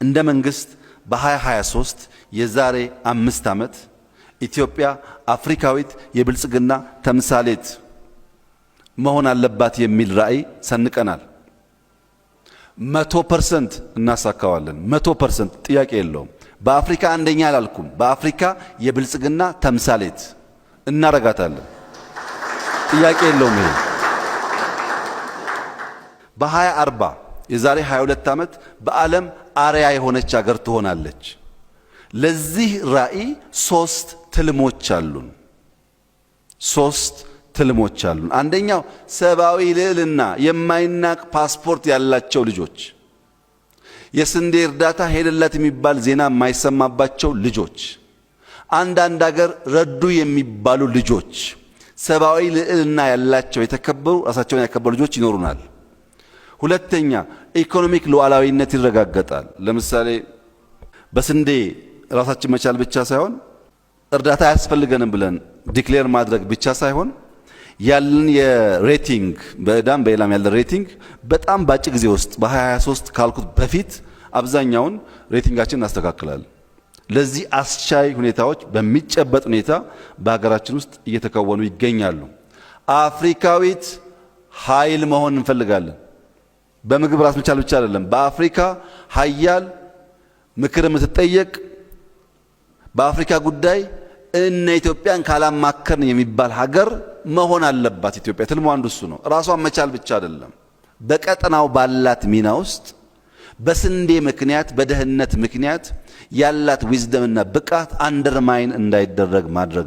እንደ መንግስት በ2023 የዛሬ 5 ዓመት ኢትዮጵያ አፍሪካዊት የብልጽግና ተምሳሌት መሆን አለባት የሚል ራዕይ ሰንቀናል። 100% እናሳካዋለን። 100% ጥያቄ የለውም። በአፍሪካ አንደኛ አላልኩም። በአፍሪካ የብልጽግና ተምሳሌት እናረጋታለን። ጥያቄ የለውም። ይሄ በ2040 የዛሬ 22 ዓመት በዓለም አርያ የሆነች ሀገር ትሆናለች። ለዚህ ራዕይ 3 ትልሞች አሉን። 3 ትልሞች አሉን። አንደኛው ሰብአዊ ልዕልና፣ የማይናቅ ፓስፖርት ያላቸው ልጆች፣ የስንዴ እርዳታ ሄደላት የሚባል ዜና የማይሰማባቸው ልጆች፣ አንዳንድ ሀገር ረዱ የሚባሉ ልጆች፣ ሰብአዊ ልዕልና ያላቸው የተከበሩ ራሳቸውን ያከበሩ ልጆች ይኖሩናል። ሁለተኛ ኢኮኖሚክ ሉዓላዊነት ይረጋገጣል። ለምሳሌ በስንዴ ራሳችን መቻል ብቻ ሳይሆን እርዳታ አያስፈልገንም ብለን ዲክሌር ማድረግ ብቻ ሳይሆን ያለን የሬቲንግ በዕዳም በሌላም ያለ ሬቲንግ በጣም ባጭር ጊዜ ውስጥ በ2023 ካልኩት በፊት አብዛኛውን ሬቲንጋችን እናስተካክላለን። ለዚህ አስቻይ ሁኔታዎች በሚጨበጥ ሁኔታ በሀገራችን ውስጥ እየተከወኑ ይገኛሉ። አፍሪካዊት ኃይል መሆን እንፈልጋለን። በምግብ ራስ መቻል ብቻ አይደለም። በአፍሪካ ኃያል ምክር የምትጠየቅ በአፍሪካ ጉዳይ እነ ኢትዮጵያን ካላማከርን የሚባል ሀገር መሆን አለባት። ኢትዮጵያ ትልሙ አንዱ እሱ ነው። ራሷን መቻል ብቻ አይደለም። በቀጠናው ባላት ሚና ውስጥ በስንዴ ምክንያት በደህንነት ምክንያት ያላት ዊዝደምና ብቃት አንደርማይን እንዳይደረግ ማድረግ